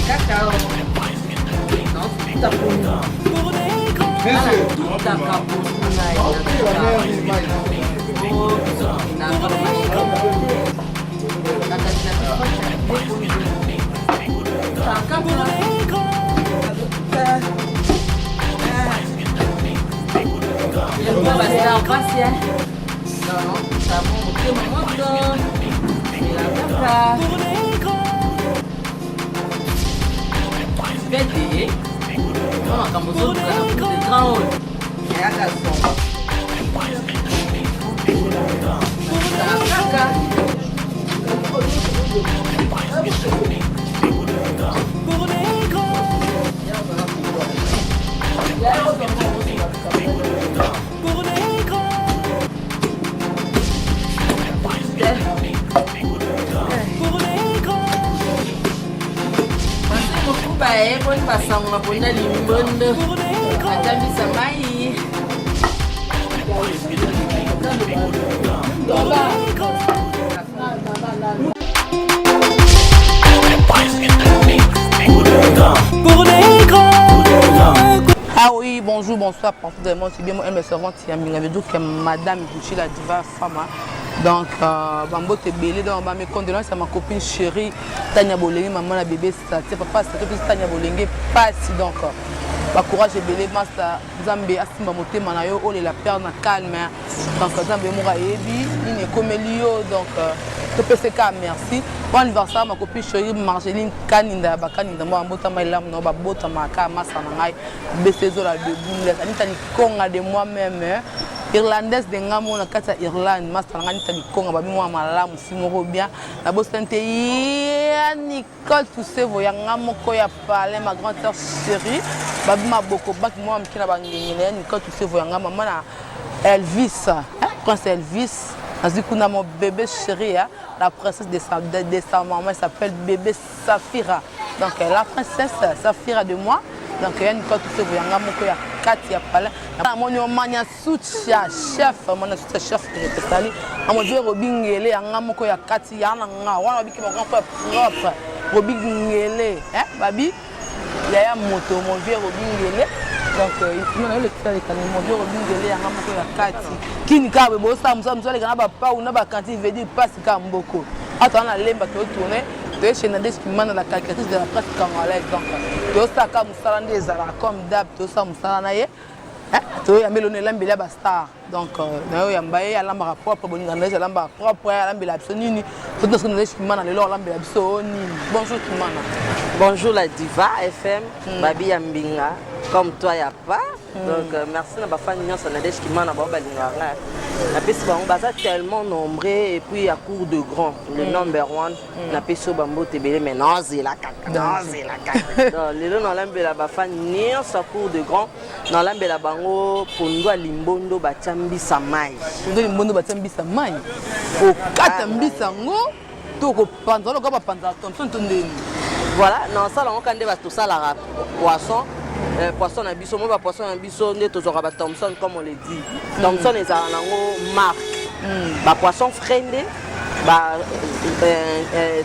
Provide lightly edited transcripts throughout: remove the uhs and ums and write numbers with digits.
cacao. Non, tout à Vedi? Sono camboso di traol. E a calzone. Caca. Bae pun pasang mapunda limbun aja bisa main. Ah oui, bonjour, bonsoir, parfaitement, c'est bien moi, elle me servante, il y a que Madame Gucci, la diva femme. Donc, Bambo te belé, donc mes condoléances à ma copine chérie Tania Bolengue, maman la bébé, papa, c'est Tania Bolengue, pas si donc. Courage et belé, master, Zambé, Asimba Moté, Manayo, oh la père na calme. Donc, Zambé Moura Ebi, il est comme Elio, donc, TPCK, merci. Bon anniversaire, ma copine chérie Marceline Kaninda, Bakaninda, moi, Mbota Mailam, no, Babota Maka, Massanangai, Bessézo la de Boulez, Anita Nikonga de moi-même. Irlandaise de Ngamo na kata Irlande, master Anita Nikonga, Babi moi malamu, Simoro bien. La bostante Nicole Toussé, voya Ngamo Koya Palais, ma grande sœur chérie. Babi ma boko, bak moi, Mkina Bangengele, Nicole Toussé, voya Ngamo, maman Elvis, Prince Elvis. Azikuna mon bébé chéri, la princesse de sa maman, elle s'appelle bébé Safira. Donc la princesse Safira de moi. Donc il y a une fois tout ce que vous avez à Katia Palais. Mon mania soutien chef, mon soutien chef que je salue. Mon Dieu Robingele, un amoko ya Katia, un wana biki mon grand frère propre. Robingele, hein, babi. Il y a un moto, mon vieux Robingele. Donc, il y a le cas de mon vieux Robingele, un amoko ya Katia. Qui n'y a pas de ça, les gars, pas ou n'a pas quand il veut dire pas si comme beaucoup. Attends, la lemba qui tourner. Chez Nadège qui mène la calculatrice de la presse congolaise. Donc, tu as ça comme ça, comme d'hab, tu as ça, tu as mélangé l'ambila bastard. Donc, tu as mbaye à l'ambra propre, bon, il l'ambra propre, à l'ambila absolue. Tout ce que qui mène à l'ambila absolue. Bonjour, Kimana. Bonjour la diva FM, Babi Yambinga. Comme toi, il n'y a pas. Donc, merci à ma famille, Nadège qui mène à Babalinga. On tellement nombreux et puis à court de grand. Le number one, on a pu se bambo tébélé, mais non, c'est la caca. Non, c'est la caca. Les deux, on a l'ambé la famille, à court de grand. On a l'ambé la bango, pour nous, à Limbondo, Bachambi Samai. Limbondo, Bachambi Samai. Au Katambi Sango, tout au pantalon, comme un pantalon, voilà, non, ça, on a tout ça, la poisson. Poisson à biso, moi poisson à biso, on toujours à Thompson comme on le dit. Thompson est un marque. Bah poisson frendé, bah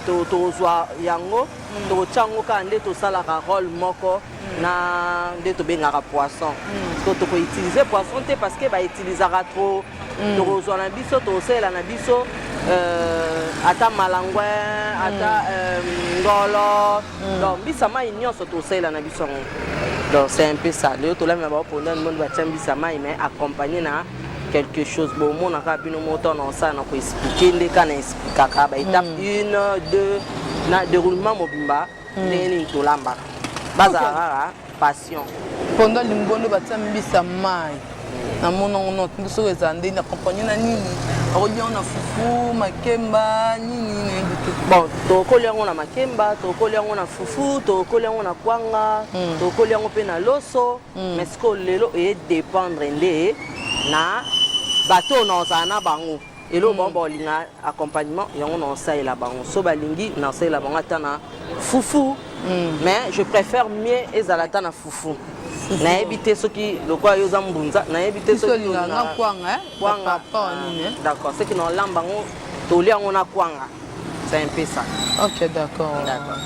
to yango, to chango kande to sala rôle moko na de to bengara poisson. Parce que tu peux utiliser poisson parce que bah utilisera trop. To zo na biso to sela na biso ata malangwe ata ngolo. Donc bisama inyoso to sela na biso. Donc c'est un peu ça. Le tola mais pour nous monde va tchambi sama mais accompagné na quelque chose bon mon na kabino moto na ça na ko expliquer les kana expliquer ka ba étape 1 2 na déroulement mobimba neni to lamba bazara passion pendant limbondo ba tchambi sama na mono no ndiso ezande na accompagné na nini on a fufu makemba nini bon to koliango na makemba to koliango na fufu to koliango na kwanga to koliango pe na loso mais ce que lelo est dépendre ndé na bateau na osana bango elo bombo linga accompagnement yango na osai la bango so balingi na osai la bango atana fufu mais je préfère mieux ezalata na fufu na éviter ceux qui le quoi yo zambunza na éviter ceux qui na kwanga kwanga d'accord c'est que dans lambango to liango na kwanga c'est un peu ça. OK, d'accord. D'accord.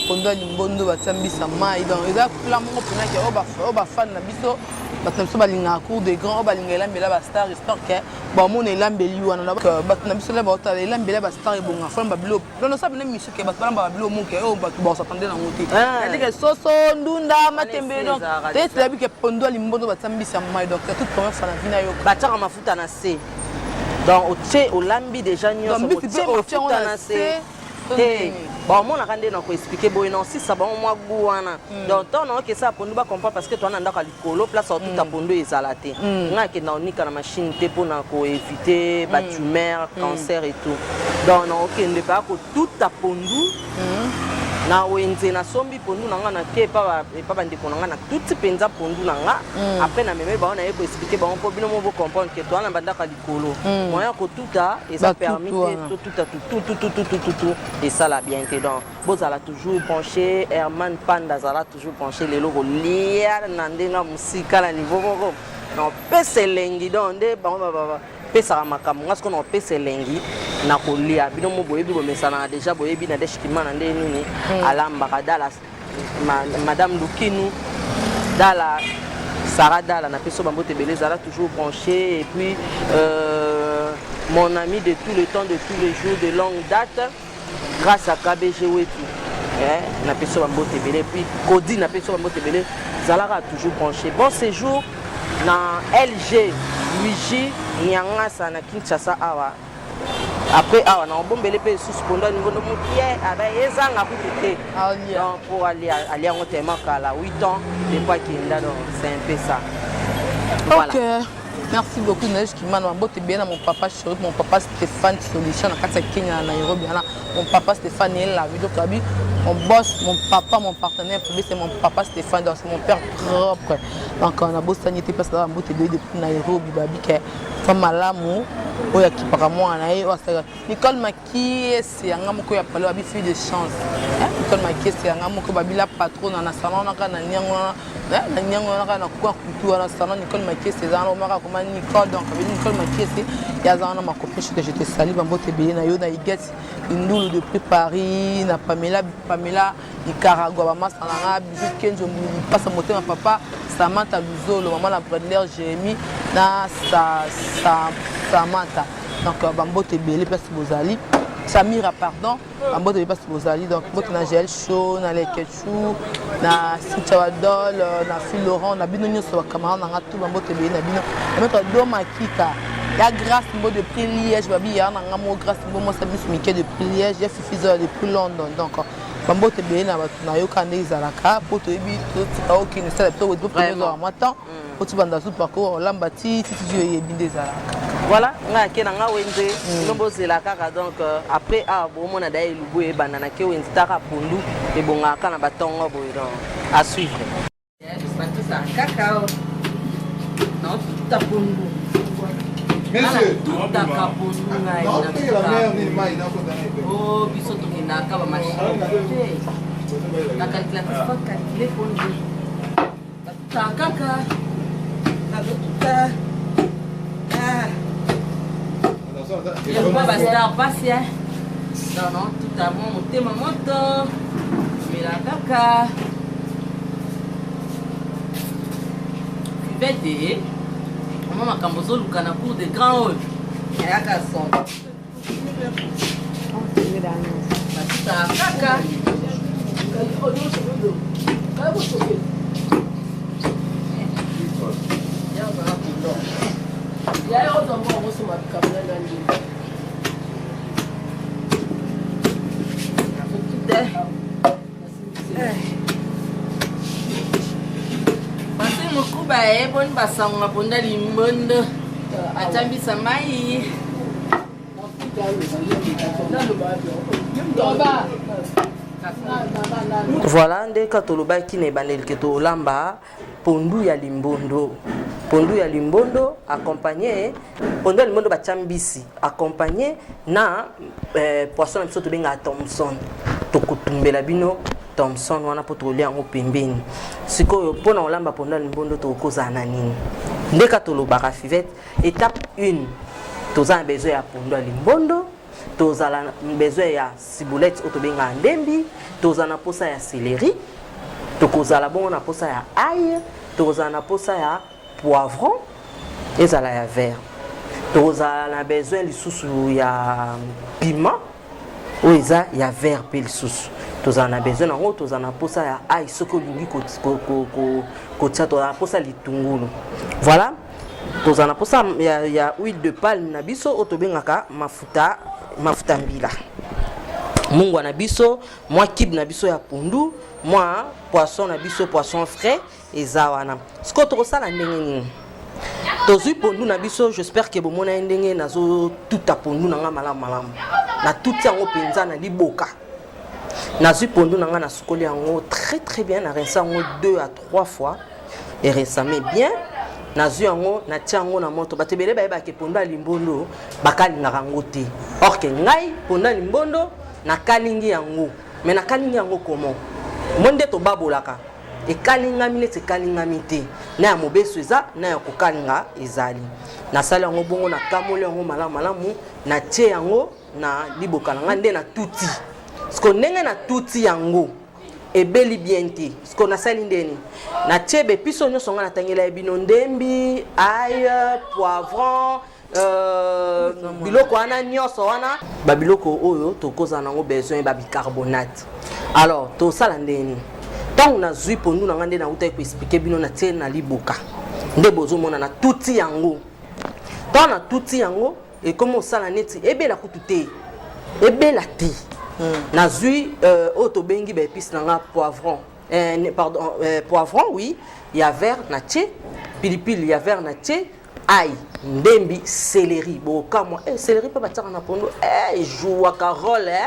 pondo ya limbondo batia mbisa mai donc eza plat moko mpena ke oyo bafane na biso bato na biso balingaka cour de grand oyo balinga elambela bastar histoire ke bamona elambeli wana bato na biso le baotala elambela bastar ebonga fana babilo lono sa bine misu ke bato balamba babilo moke oyo bato basatande nango te adike soso ndunda matembele donc teyetelabi ke pondo ya limbondo batia mbisa mai donc toute première fois na vi na yo batiaka mafuta na se donc otie olambi déjà nyonso otie mafuta na se bon omonaka nde na koexplike boye na osisa bango mwa gu wana donc ntango na okesa pondu bacomprendre parce que toana ndako ya likolo place otuta pondu ezala te ngai akenda onika na machine te mpona koevite batumeur cancer et tout donc na okende mpe akotuta pondu na wenze nasombi pondu na nga na ke epa bandeko na nga na tuti mpenza pondu na nga après na meme bango na ye koexplike bango mpo bino mo bocomprendre ke toana bandako ya likolo moyen ya kotuta eza permis te totuta tututututututu esala bien te donc bozala toujours branché Herman Panda azala toujours branché lelo kolia na ndenge ya mosika na niveau moko na opesa elengi donc nde bango pesaka makambo nga sikoyo na opesa elengi na kolia bino mo boyebi bomesana déjà boyebi na deshkima na nde nini alambaka dala madame Lukinu dala Sarah Dala na peso bambote ebele ezala toujours branché et puis mon ami de tout le temps de tous les jours de longue date grâce à KBG Wetu na peso bambote ebele et puis Kodi na peso bambote ebele zalaka toujours branché bon séjour na LG Luigi Nyangasa na Kinshasa awa après awa na obombele pe suspondo niveau de mokie aba ezanga kuté donc pour aller en tellement kala 8 ans de pas kinda donc c'est un peu ça voilà. OK. Merci beaucoup Neige qui m'a emboté bien à mon papa chéri, mon papa Stéphane Solution à Kenya à Nairobi. Mon papa Stéphane est là, vidéo Kabi. Mon boss, mon papa, mon partenaire privé, c'est mon papa Stéphane, donc c'est mon père propre. Donc on a bossé sanité parce que on bossé depuis Nairobi, babi que femme malamu, oya qui par moi na e Nicole Maki c'est un moko ya palo abi fille de chance. Nicole Maki c'est un moko babi la patronne na salon na kana nyango na nyango na kana kwa kutu na salon Nicole Maki c'est un homme comme Nicole donc avec Nicole Maki c'est il y a un ma copine que je te salue bambote beye na yo na iget Ndulu depuis Paris na Pamela Nicaragua maman salanga bijou Kenzo Mbuli passe moté ma papa Samantha Luzolo maman la Bradler Jérémy na Samantha donc bambote bele parce que bozali Samira pardon bambote bele parce que bozali donc bote na gel chaud na leketchou na Sichawadol na Phil Laurent na bino nyonso ba camarade na tout bambote bele na bino mettre do makika ya grâce mot de prix Liège babi ya na ngamo grâce mot moi ça bis Mickey de prix Liège ya Fifizo depuis London donc bambote bele na batu na yo kande izalaka poto ebi to tika okine ça to do premier matin poto banda sous parcours lambati titi yo yebinde izalaka voilà nga ke na nga wenze nombo zela kaka donc après bon mona dai lubu e banana ke wenze taka pondu e bonga kana batongo boy donc à suivre ça cacao non tout à pondu Monsieur, oh, biso tokendaka bamashine na calculatrice pas calculer pondu batuta kaka batuta bastar pasi non tout à bon motema moto mela kaka vete mama makambo ozoluka na cour de grand oyo eyaka son batutaka kaka basi mokuba eboni basango maponda limbondo atambisa mai voilà ndeka tolobaki na ebandeli ke tolamba pondu ya limbondo accompagné pondu ya limbondo batiambisi accompagné na poisson na biso tobengaka Thomson tokotumbela bino Thomson wana po tolia yango pembeni sikoyo mpona kolamba pondu ya limbondo tokozala na nini ndeka tolobaka fivete étape 1 toza na besoin ya pondu ya limbondo tozala besoin ya ciboulette otobenga ndembi, tozana posa ya céleri, tokozala bongo na posa ya ail, tokozala na posa ya poivron, ezala ya vert. Tozala na besoin lisusu ya piment, oyo eza ya vert pe lisusu. Tozala na besoin nango, tozala na posa ya ail soki olingi kotia, tozala na posa litungulu. Voilà. Tozala na posa ya huile de palme na biso oyo tobengaka mafuta mbila. Mungwa na biso, mwa kibe na biso ya pondu, mwa poisson na biso, poisson frais, eza wana. Siko tokosala ndenge nini? Tozui pondu na biso, j'espère que bomona ndenge nazo tuta pondu nanga malamu. Na tuti yango penza na liboka. Nazui pondu nanga na sukoli yango très bien, na rince yango 2 à 3 fois et récemment bien. Nazui yango na tia yango na moto batebele bayeba ke pondu ya limbondo bakalingaka yango te. Or que ngai pondu ya limbondo na kalingi yango. Mais na kalingi yango comment? Monde to babolaka. E kalingami neti kalingami te. Na ya mobeso eza, na ya kokalinga ezali. Na sala yango bongo na kamole yango malamu, na tie yango na liboka nanga nde na tuti. Siko ndenge na tuti yango ebeli bien te. Siko na sali ndeni. Na tie be piso nyonso nga na tangela ebino ndembi, ail, poivron, biloko wana nyonso wana ba biloko oyo tokoza nango besoin ba bicarbonate. Alors to sala ndeni. Tant na zui pondu na ngande na uta ko expliquer bino na tie na liboka. Nde bozo mona na tuti yango. Tant na tuti yango et comment sala neti ebela kutute. Ebela te. Na zui oto bengi ba épices nanga poivron. Poivron oui, il y a vert na tie, pilipili il y a vert na tie, ail, ndembi, céleri. Bon kama céleri pa bataka na pondo joua carole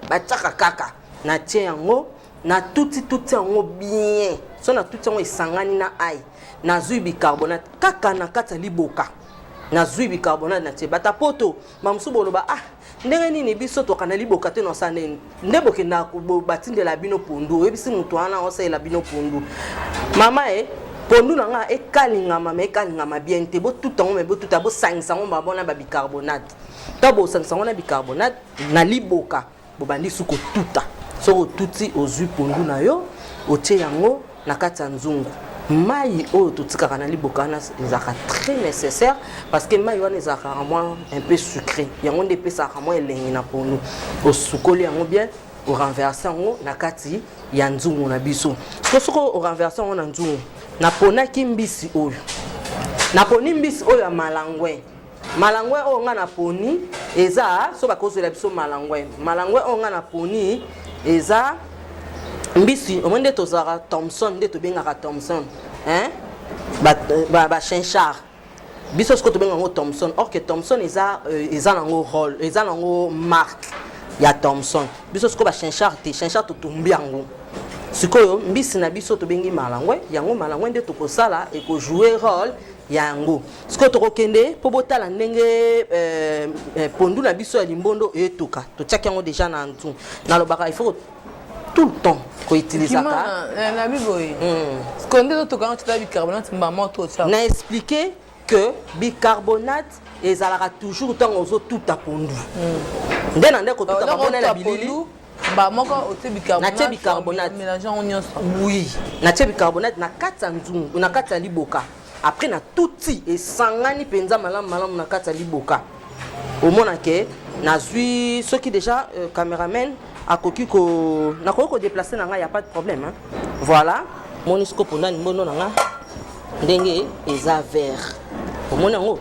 bataka kaka. Na tie yango na tuti yango bien. So na tuti yango esangani na ail. Na zui bicarbonate kaka na kata liboka. Na zui bicarbonate na tie bata poto mamsu boloba ndenge nini biso to kana liboka te no sane ndebo kenda ko batindela bino pondu ebisi mutu wana osela bino pondu mama pondu nanga ekalingama bien te bo tout temps bo tout abo sangisa ngo babona ba bicarbonate ta bo sangisa ngo na bicarbonate na liboka bo bandi suko tuta so tuti ozui pondu na yo otie yango na kati ya nzungu. Mai oyo totikaka na liboka na ezaka très nécessaire parce que mai wana ezaka moins un peu sucré. Yango nde pesaka moins elengi na pondu. Osukoli yango bien, o renverser yango na kati ya nzungu na biso. Soko o renverser yango na nzungu. Na pona ki mbisi oyo. Na poni mbisi oyo ya malangwe. Malangwe oyo nga na poni eza so bakozela biso malangwe. Malangwe oyo nga na poni eza mbisi omende tozara Thompson nde tobengaka Thompson ba chinchard biso sko tobenga ngo Thompson or que Thompson eza nango rôle eza nango marque ya Thompson biso sko ba chinchard te chinchard totumbi yango sikoyo mbisi na biso tobengi malangwe yango malangwe nde tokosala e ko jouer rôle yango sko tokokende po botala ndenge pondu na biso ya limbondo etuka totiaki yango déjà na ntu na lobaka il faut tout le temps qu'on utilise ça. Na biboy. Ce qu'on dit tout quand tu as bicarbonate maman tout ça. Na expliqué que bicarbonate ezalaka toujours tant aux autres tout à pondu. Ndena ndeko tout à pondu na bilili. Ba moko ote bicarbonate. Na tie bicarbonate. Mélanger onion. Oui. Na tie bicarbonate na kata nzungu, na kata liboka. Après na touti et sangani penza malamu na kata liboka. Au mona ke na zui ceux qui déjà cameraman a koki ko na ko déplacer nanga y a pas de problème hein. Voilà monisco pona mbono nanga ndenge eza vert omona ngo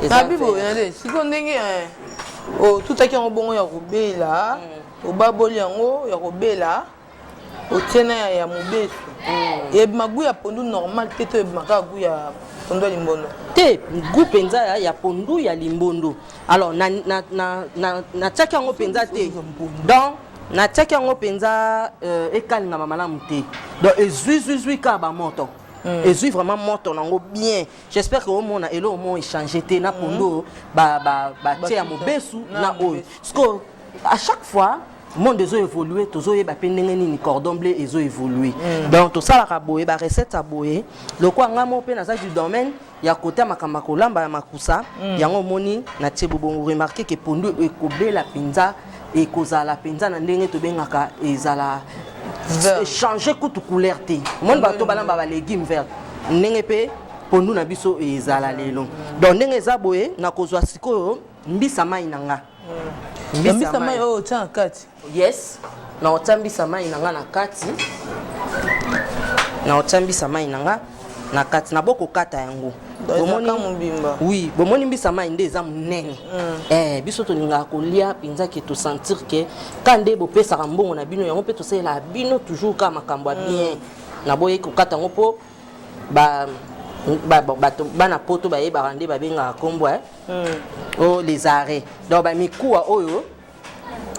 eza bibo yande siko ndenge o tutaki ngo bongo ya kobela o baboli yango ya kobela o tiena ya mobesu et magu ya pondu normal te to maka gu ya pondu limbondo te gu penza ya pondu ya limbondo. Alors na tchaki yango penza te donc na tchaki yango penza ekalinga malamu te donc ezui ka ba moto ezui vraiment moto nango bien. J'espère que au monde elo au moins échanger te na pondu ba tia mobesu na oyo parce que à chaque fois monde ezo évoluer tozo yeba pe ndenge nini cordon bleu ezo évoluer donc to sala ka boye ba recette a boye lokwa ngamo pe na za du domaine ya côté makamba kolamba ya makusa yango moni na tie bobo remarquer que pondu ekobela penza ekozala penza na ndenge to bengaka ezala changer kutu couleur te monde ba to balamba ba légumes verts ndenge pe pondu na biso ezala lelo donc ndenge za boye na kozwa sikoyo mbisa mai nanga mbisa mai o tcha kati yes na otambisa mai nanga na kati na otambisa mai nanga na kati na boko kata yango bomoni mbimba oui bomoni mbisa mai nde za munene biso to ninga kolia pinza ke to sentir que kande bo pesa mbongo na bino yango pe to sela bino toujours ka makambo bien na boye ko kata ngopo ba bana poto ba yeba rande ba benga kombo oh les arrêts donc ba mikuwa oyo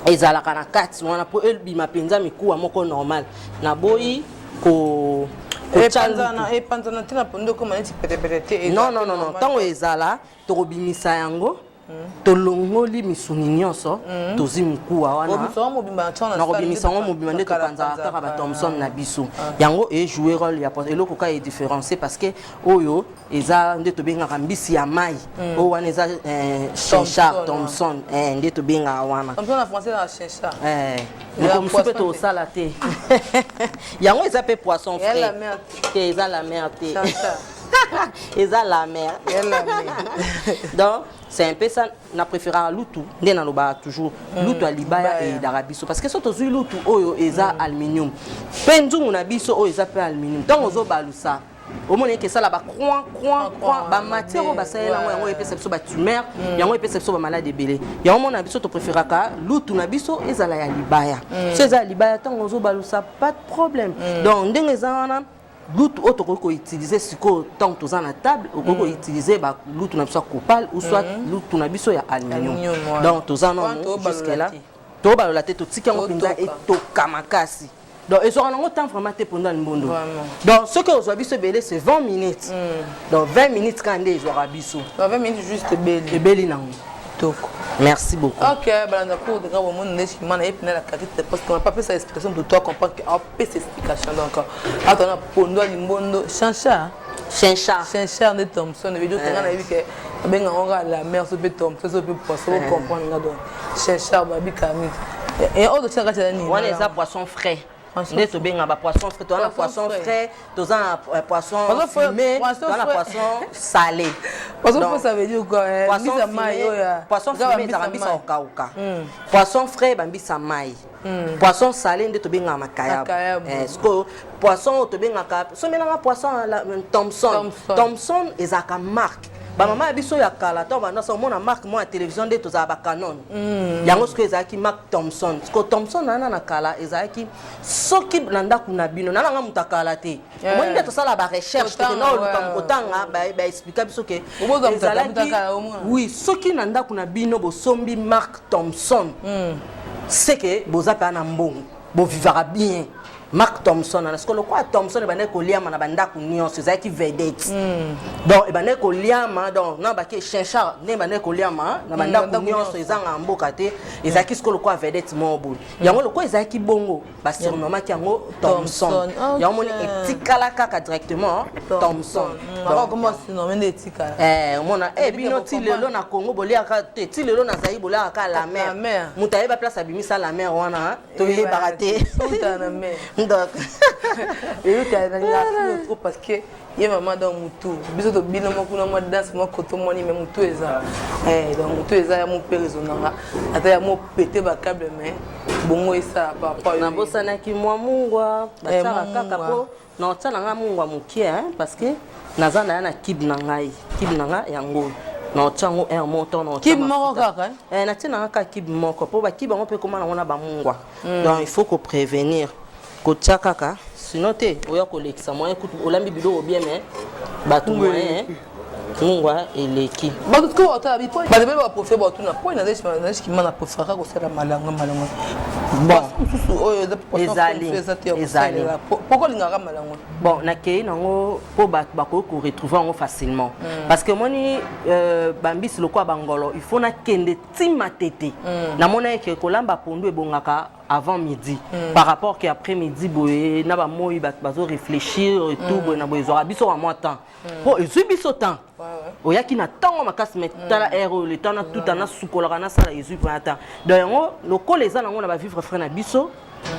ezalaka na kati wana po elbima penza mikuwa moko normal na boyi ko panzana tina pondo ko maneti pete non tango ezala to kobimisa yango to longoli misuni nyonso tozi mkuwa wana na kobimisa ngo mobimba nde to panza kaka ba Thomson na biso yango e jouer rôle ya eloko ka e différencier parce que oyo eza nde to benga mbisi ya mai o wana eza Chenchard Thomson nde to benga wana Thomson en français na Chenchard comme ça peut to sala te yango eza pe poisson frais eza la mer te eza la mer donc c'est un peu ça na préféré lutu ndé na loba toujours lutu alibaya et d'arabiso parce que surtout lutu oyo eza aluminium penzu na biso oyo eza pe aluminium donc ozo balusa au moins que ça là ba croix ba matière ba saela yango epesa biso ba tumeur yango epesa biso ba malade belé yango na biso to préféré ka lutu na biso ezala ya libaya so eza libaya tant ozo balusa pas de problème donc ndenge zana lutu auto ko utiliser siko tant toza na table ko utiliser ba lutu na biso copal ou soit lutu na biso ya aluminium donc toza non jusque là to ba la tête to tikango pinza et to kamakasi donc ils auront un temps vraiment pendant le monde donc ce que vous avez biso belé c'est 20 minutes donc 20 minutes quand ils auront biso 20 minutes juste belé nango toko. Merci beaucoup. Ok, balanda pour de grands moments n'est pas na épinal la carité parce qu'on n'a pas fait sa explication de toi comprendre qu'on peut cette explication donc attends pondo limbondo Chenchard de Thomson veut dire que on a vu que ben on a la mer sur Thomson sur poisson comprendre là donc Chenchard babi kami et autre ça quand ni on les a poisson frais nde to benga ba poisson frais to na poisson frais to za poisson fumé to na poisson salé poisson frais ça veut dire quoi poisson mai poisson fumé za bambisa okauka poisson frais bambisa mai poisson salé nde to benga makaya sko poisson to benga ka so melanga poisson Thomson ezaka marque ba mama biso ya kala to bana so mona marque mo ya télévision de to za ba Canon yango sko ezaki marque Thomson sko Thomson na kala ezaki soki blanda kuna bino na nga mutakala te mo nde to sala ba recherche te na otanga ba expliquer biso ke ezalaki oui soki nanda kuna bino bo sombi marque Thomson c'est que boza pa na mbongo bo vivra bien Mark Thomson na skolo kwa Thomson e bande ko liama na banda ku nyonso ezaki vedette donc e bande ko liama donc na ba ke Chenchard ne bande ko liama na banda ku nyonso ezanga mboka te ezaki skolo kwa vedette mobo yango lo kwa ezaki bongo ba surnommé yango Thomson yango moni etikala kaka directement Thomson donc comment surnommé etikala mona bino ti lelo na Congo boliaka te ti lelo na Zaïre boliaka la mer mutaye ba place abimisa la mer wana to ye baraté na mer donc et tu as la trop parce que il y a maman dans mutu biso to bino moko na mo danse mo koto moni mais mutu eza donc mutu eza ya mo personnanga ata ya mo péter ba câble mais bongo esa papa na bosana ki mwa mungwa batala kaka po na otala nga mungwa mukie parce que nazana na kib na ngai yango na otsango moto na kib moko kaka na tina kaka kib moko po ba kiba ngo pe komana ngona ba mungwa donc il faut ko prévenir kotia kaka sinon te oya kolekisa moyen kutu olambi bido bien mais batu moyen mungwa eleki batu ko ota bi po ba debe ba profiter ba tuna po na deshi ki mana profiter ko sala malanga bon oyo de ezali pourquoi linga malanga bon na kei nango po ba ko retrouver ngo facilement parce que moni bambisi lokwa bangolo il faut na kende timatete na mona ke kolamba pondu ebongaka avant midi par rapport que après midi boye na ba moi bazo réfléchir et tout boye na boye zo biso à moi temps po ezui biso temps oyaki na tango makasi metala ero le temps na tout na sukola na sala ezui pour temps donc loko les ana ngona ba vivre frère na biso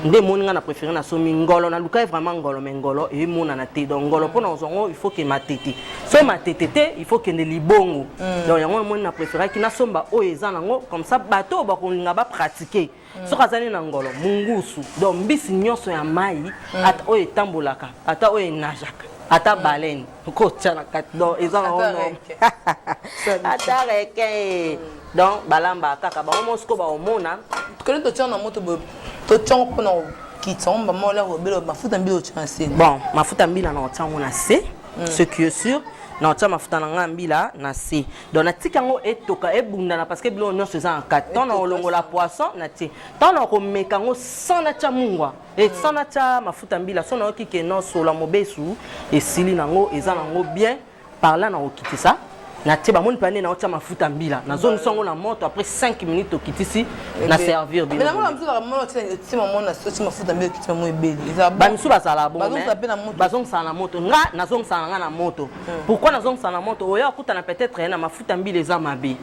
nde moninga na préféré na somi ngolo na luka vraiment ngolo mais ngolo et mona na te donc ngolo pour na zongo il faut que matete so matete il faut que ne libongo donc yango moni na préféré ki na somba o ezana ngo comme ça bato ba kolinga ba pratiquer so kazani na ngolo mungusu donc mbisi nyonso ya mai ata o etambolaka ata o enajaka ata baleine ko tchana kat donc ezana ono ata reke donc balamba kaka ba mosko ba omona que to tchana moto to tchon ko na kitomba mola ko belo mafuta mbilo chansi bon mafuta mbila na otsango na se ce qui est sûr na otsa mafuta na ngambila na se donc na tikango etoka ebundana parce que bilo nyonso za en 4 temps na olongola poisson na ti temps na ko mekango sans na cha mungwa et sans na cha mafuta mbila so na okike no sola mobesu et sili nango eza nango bien par là na okiti ça na tiba mon pané na otsa mafuta mbila na zone songo na moto après 5 minutes okitisi na servir bien mais na mona mtu la mona ti maman na so ti mafuta mbila kiti maman ebeli eza ba misu ba sala bon mais bazong sa na moto nga na zong sa nga na moto pourquoi na zong sa na moto oya kuta na peut-être na mafuta mbila eza mabe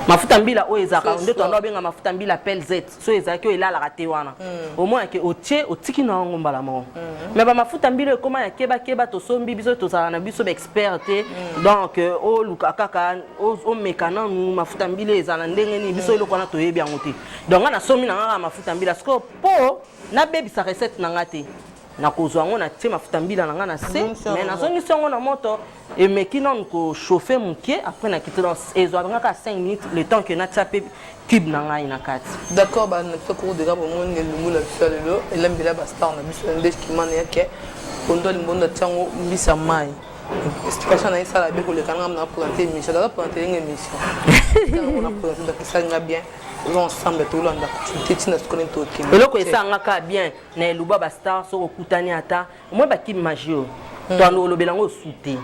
mafuta mbila o eza ka ndeto ndo benga mafuta mbila pelzet so eza ki o ilala raté wana au moins que otie otiki na ngomba la mo mais ba mafuta mbila koma ya keba to sombi biso to za na biso ba expert donc o luka kaka o mekana nu mafuta mbila eza na ndenge ni biso iloko na toyebi yango te donc na somi na nga mafuta mbila sko po na bebi sa recette na ngate na kozwa ngo na tie mafuta mbila na nga na se mais na zongi songo na moto et meki non ko chauffer mon pied après na kiti dans ezwa nga 5 minutes le temps que na taper cube na nga ina kati d'accord ba na to ko de ga bo mon ne lumula bisalelo elambila ba star na biso ndesh ki man yake kondo limbondo tsango mbisa mai explication na isa la be ko le kananga na planter mission la planter une émission on a planté donc ça nga bien ensemble tout là ndakutiti na skone to kini eloko esanga ka bien na eluba ba star so okutani ata moi ba ki magio dans le belango souté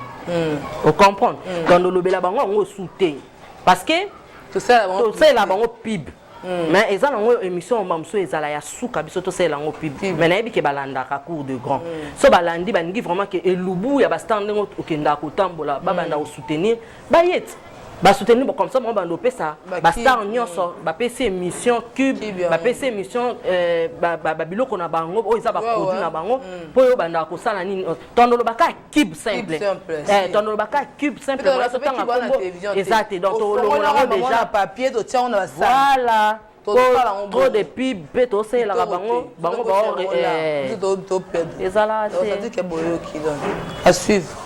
on comprend dans le bela bango ngo souté parce que tout ça la bango pib mais eza nango émission mamso ezala ya suka biso to sela ngo pib mais na yebi ke balanda ka cours de grand so balandi bangi vraiment que elubu ya ba star ngo okenda kotambola babanda ko soutenir ba yet ba soutenir comme ça mon bando pesa ba star nyonso ba PC émission cube ba PC émission ba biloko na bango o eza ba produit na bango po yo banda ko sala nini tondolo baka cube simple tondolo baka cube simple voilà so tanga combo exact donc to longola déjà papier to tient on a ça voilà trop de pub beto c'est la bango ba to perdre ezala c'est ça dit que boyo qui donne à suivre.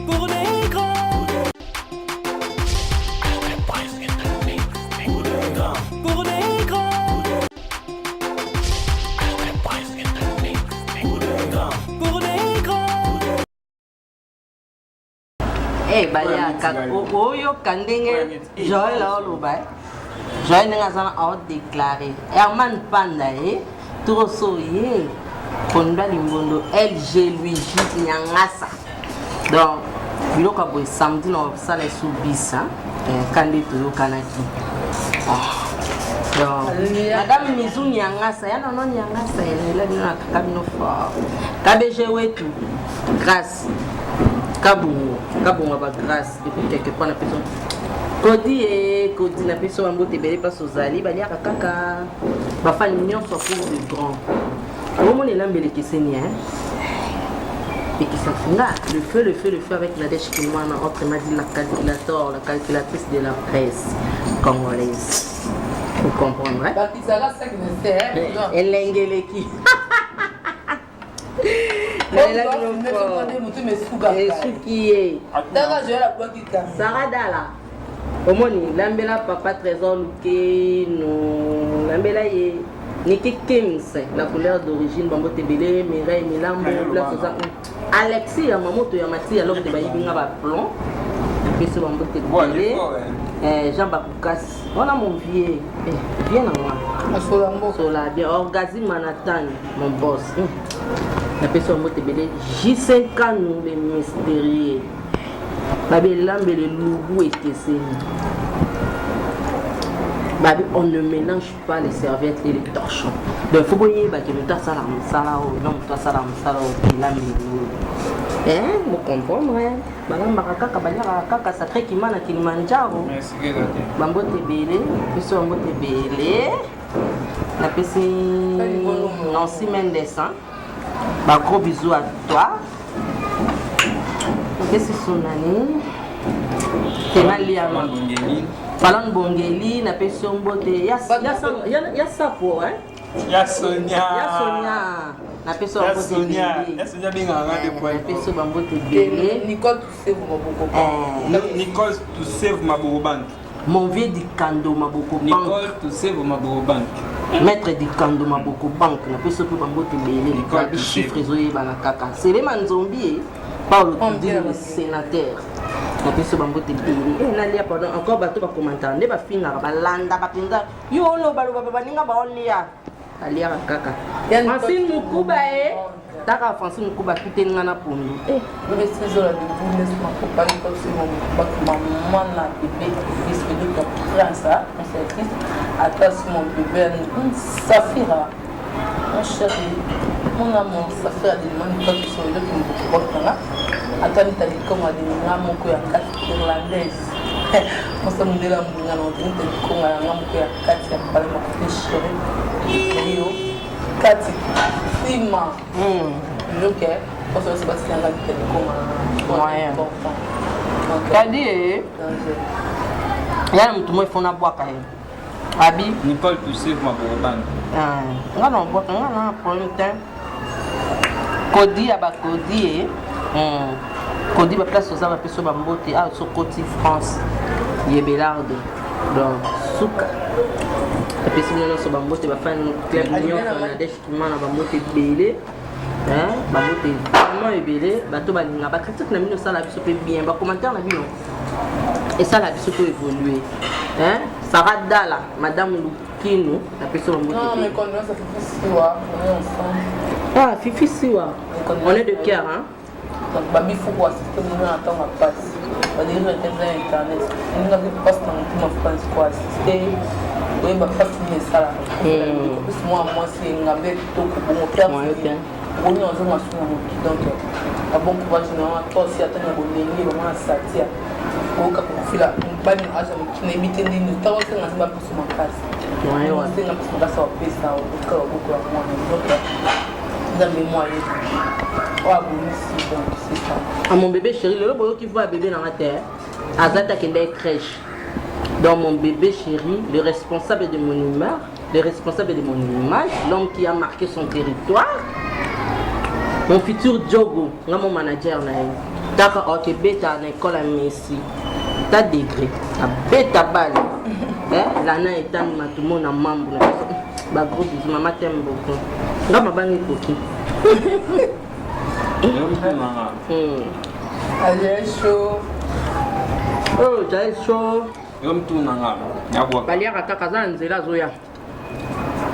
Pour les grands. Pour les grands. Pour les grands. Eh, Baliaka, Oyo Kandenge, Joël Oloba. Joël Ningazana a déclaré. Herman Panda, Trosso, Konda Limbondo, LG Luigi Nyangasa. Donc, bilo ka boy samedi na sala subisa kandi to kanaki. Donc, madame Mizu Nyangasa, ya non Nyangasa, elle est là kabino fort. Kabeje wetu. Grâce. Kabungo ba grâce depuis quelque part na personne. Kodi na personne ambo tebele pas ozali ba liaka kaka ba fa nyonso pour le grand. Comment on est là mbele keseni et qui s'en fout là, le feu avec Nadège Kimwana, autrement dit la calculatrice de la presse congolaise. Vous comprendrez? Elle l'engeleki. Saradala. Omoni, lambela papa trésor luke no lambela ye Niki Kings, la couleur d'origine Bambo Tebele, Mireille Milambo, Alexis, la maman de Yamati, alors que tu vas y venir à plomb. Puis c'est Bambo Tebele, Jean Bakoukas. On a mon vieux, bien à moi. Sola, bien, Orgazi Manhattan, mon boss. La personne Bambo Tebele, J5 nous les mystérieux. Babi Lambe, le loubou et Kessé. On ne mélange pas les serviettes et les torchons. Donc, il faut que nous salam non, salam vous comprenez? Madame Baraka, Kaka, Sacré Kimana, Kilimanjaro. Bambo Tebele, puis Bambo Tebele. La PC, Nancy Mendes. Gros bisous à toi. Qu'est-ce que c'est son année? Falon Bongeli, na person bote, ya sapo, hein? Ya Sonia. Na person bote Sonia. Ya Sonia binga ngade kwa. Na person bambote Bélé. Nicole Toussaint Maboko. Nicole Toussaint Maboko Bank. Mon vieux Dikando Maboko Bank. Nicole Toussaint Maboko Bank. Maître Dikando Maboko Bank, na person bambote Bélé. Nicole chiffres zoé banakaka. C'est les manzombi, pas le sénateur. Na peso bambo te beli na lia pendant encore bato ba commentaire ne ba finga ba landa ba pinza yo lo ba baninga ba olia alia kaka Francine Mukuba taka Francine Mukuba kitenga na pondu le trésor de business ma pour parler comme c'est mon maman na bébé fils de France on s'existe attache mon bébé Safira mon chéri mon amour Safira de mon quand sur le qui me porte là attends t'as dit comment dire mon cœur irlandaise on se modèle en bouillon on dit que comment mon cœur Katia parler ma côté chéri Rio Katia Sima OK on se passe qu'il y a la tête comment moyen Kadi ya mtu mwe fona boa ka Abi Nicole Toussaint Maboko Bank. Ngana mbota ngana problème temps Kodi abakodi Kodi ba place aux peso ba mbote a so côté France Yebelarde donc suka et puis sinon so ba mbote ba fan club union Bangladesh kimana ba mbote belé ba mbote vraiment ebelé bato ba linga ba critique na mino sala biso pe bien ba commentaire na bino et ça la biso peut évoluer Sarah Dala madame Lukino la personne ba mbote non mais quand ça fait Siwa on est ensemble Fifi Siwa on est de cœur donc babi faut voir si tout le monde attend ma passe on dirait que c'est internet on n'a pas passe dans mon France quoi c'était oui bah passe mais ça là plus moi c'est ngabé to ko mo faire on est en zone donc à bon courage non toi aussi attends ngo ndenge ba mwana satia ko ka ko fila bani aja mkine mitende ni tawo senga ziba pusu makasi ouais senga pusu makasi wa pesa au ko ko ko mwana donc à mon bébé chéri, le boyo qui voit un bébé dans la terre, Azata qui est crèche. Donc mon bébé chéri, le responsable de mon humeur, le responsable de mon image, l'homme qui a marqué son territoire, mon futur Djogo, mon manager, Ataka okebeta na école à Messi. Ta degré. Abeta balle. Lana etani matumo na mambo. Ba gros bisous, maman t'aime beaucoup. Ngama bangi koki. Allez, chaud. Oh, j'ai chaud. Yom tu nanga. Nyabwa. Baliaka kaka za nzela zoya.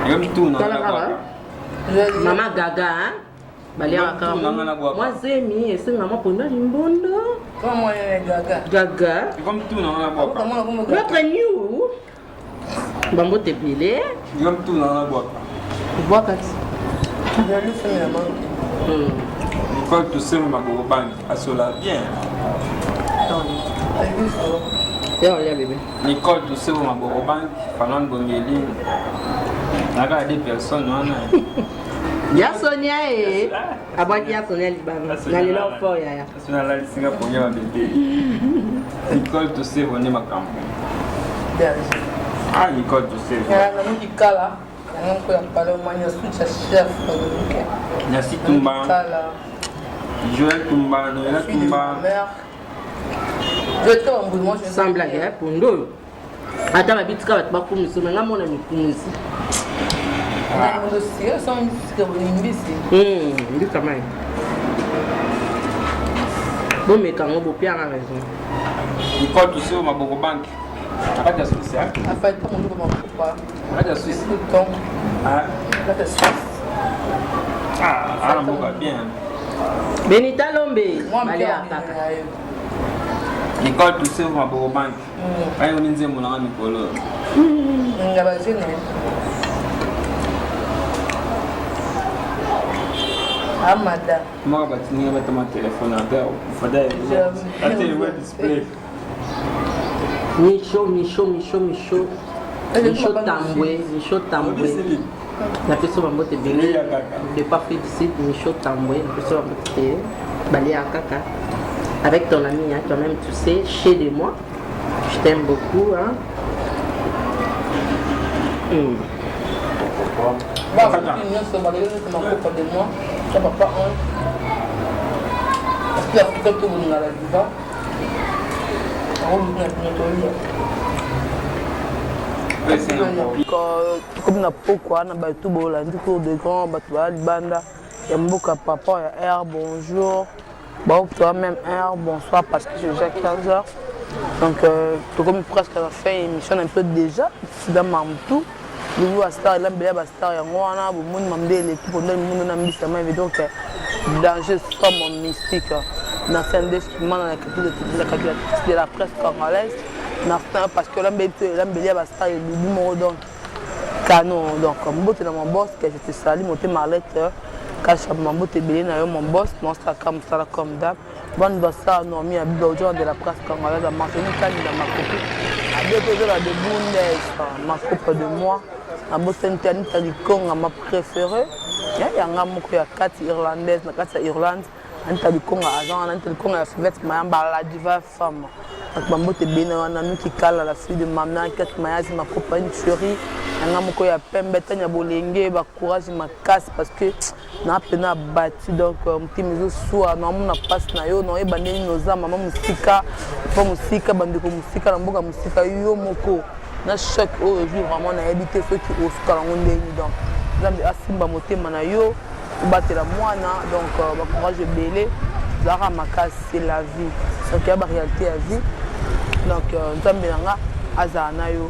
Yom tu nanga. Mama gaga, hein? Baliaka kaka. Moi zemi, et c'est maman pour moi limbondo. Comment est gaga? Gaga. Yom tu nanga bwa. Notre new. Bambo te pilé. Yom tu nanga bwa. Bois kati. Je lui fais la main. Nicole tu sais ma gros banque. Asola bien. Bébé. Nicole tu sais ma gros banque. Fanan Bongeli. Naga des personnes Ya Sonia et abaki ya Sonia libanga. Na lelo fo ya. Sina la singa ponya ba bébé. Nicole tu sais venir ma campagne. Bien. Ah Nicole tu sais. Ya na miki kala. Na ko ya pale o manya switch chef. Merci Tumba. Kala. Joël Tumba, Noël Tumba. Je te remboule moi je Sans blague hein pour nous. Ata ba bitika ba kumisi menga mona mikumisi. Na ndo sio só mbisi. Ndika mai. Bon mais quand on peut bien raison. Nicole tu sais ma gros banque. Arrête de souci. Après tout mon ma coupa. Arrête de souci. Le temps. Ah. Là c'est ça. Ah, on va bien. Benita Lombe. Moi Balia kaka. Nicole tu sais ma gros banque. Ayo ninze mulanga Nicole. Ngaba zina. Amada. Moi ba tini ba tama téléphone à terre. Fada. Attends, ouais display. Michaud Tamboué. La personne va monter béni. Je pas fait d'ici, Michaud Tamboué. La personne va monter balai à caca. Avec ton ami, hein, toi-même, tu sais, chez de moi. Je t'aime beaucoup. Hein. Bah, c'est ma coupe de moi. Ça va pas un. Parce qu'il y a quelqu'un qui vous n'a la diva. Comme na pourquoi na bato bolandi cours de grand bato ba libanda ya mboka papa ya air bonjour bon toi même air bonsoir parce que j'ai déjà 15 heures donc tout comme presque à la fin émission un peu déjà dans Mamtou nous à star là belle star ya ngwana bo moun mambe l'équipe on donne moun na mbisa ma donc danger comme mon mystique na fin d'instrument dans la calculatrice de la presse congolaise parce que l'ambelé va star et le donc canon donc mbote dans mon boss que je te salue monter ma lettre cache mon mbote belé na mon boss mon star comme d'hab bon va ça non mi abi aujourd'hui de la presse congolaise a mentionné quand dans ma copie à deux jours de Bundes ma coupe de moi na bossen tani tali konga ma préférée ya nga moko ya carte irlandaise na carte Irlande antali konga agent antali konga fête mayamba la diva femme Bambote Bena na nuki kala la fille de Mamna kat mayazi ma compagne chérie nga moko ya pembe tanya bolenge ba courage ma casse parce que na pena bâti donc mtimizo soa na mona passe na yo no ebandeni noza mama musika pa musika bandeko musika na mboka musika yo moko na chaque jour vraiment na habité ceux qui osuka la ngondeni donc zambi asimba motema na yo batela mwana donc ba courage belé zara makasi c'est la vie donc il y a la réalité à vie donc nzambe nanga azala na yo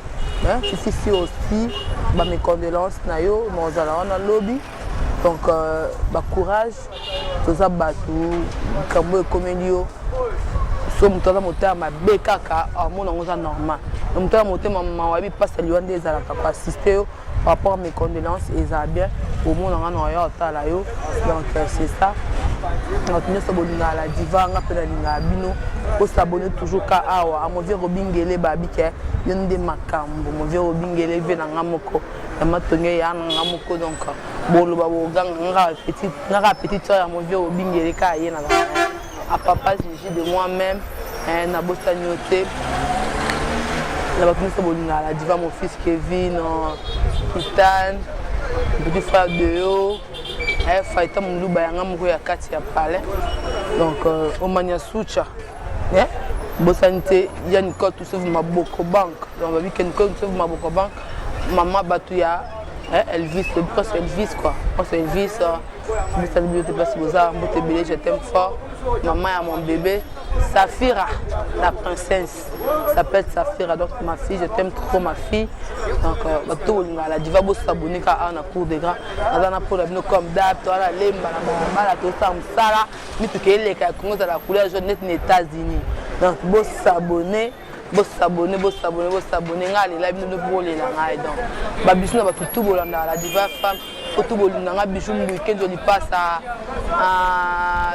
si aussi ba mes condoléances na yo nozala wana lobby donc ba courage toza bato kambo ekomeli yo so mutoza motema mabe kaka amona ngoza normal mutoza motema mawabi passe liwande ezalaka ko assister yo par rapport à mes condoléances ezala bien au monde ngana yo otala yo donc c'est ça donc nous sommes la diva nga pena linga bino pour s'abonner toujours ka awa a movie Robingele babike yonde makambo movie Robingele ve na ngamoko ya matonge ya ngamoko donc bolo babo ganga petit ya movie Robingele ka yena à papa Gigi de moi-même na bosanyote la bakini sabonina la diva mon fils Kevin Kitan petit frère de yo Faïta Moulouba yanga moko ya kati ya palais Donc, au Maniasucha. Bosanité, il y a une code tout ça, ma Boko Bank. Donc, on va dire qu'il y a une code tout ça, ma Boko Bank. Maman Batouya, Elvis, le poste Elvis quoi. C'est Elvis, je salue tes places aux arts, je t'aime fort. Maman a mon bébé, Safira, la princesse, s'appelle Safira, donc ma fille, je t'aime trop ma fille. Donc, la diva va s'abonner car on a cours des grands. On a pour la comme d'hab, toi la lemba, la tout ça, ça, mais tu es les Congo de la couleur jaune des États-Unis. Donc, vous s'abonner. Vous s'abonner, là, les lives ne pour les langues. Donc, Babisou va tout bolanda, la diva femme, tout bolanda, Bichou, le week-end, je lui passe à.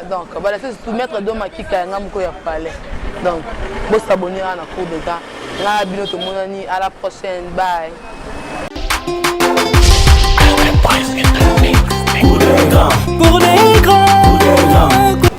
Donc, voilà, c'est tout mettre dans ma kika, un homme qui a parlé. Donc, vous s'abonner à la cour de temps. Là, bien, tout le monde, à la prochaine, bye. Pour les grands.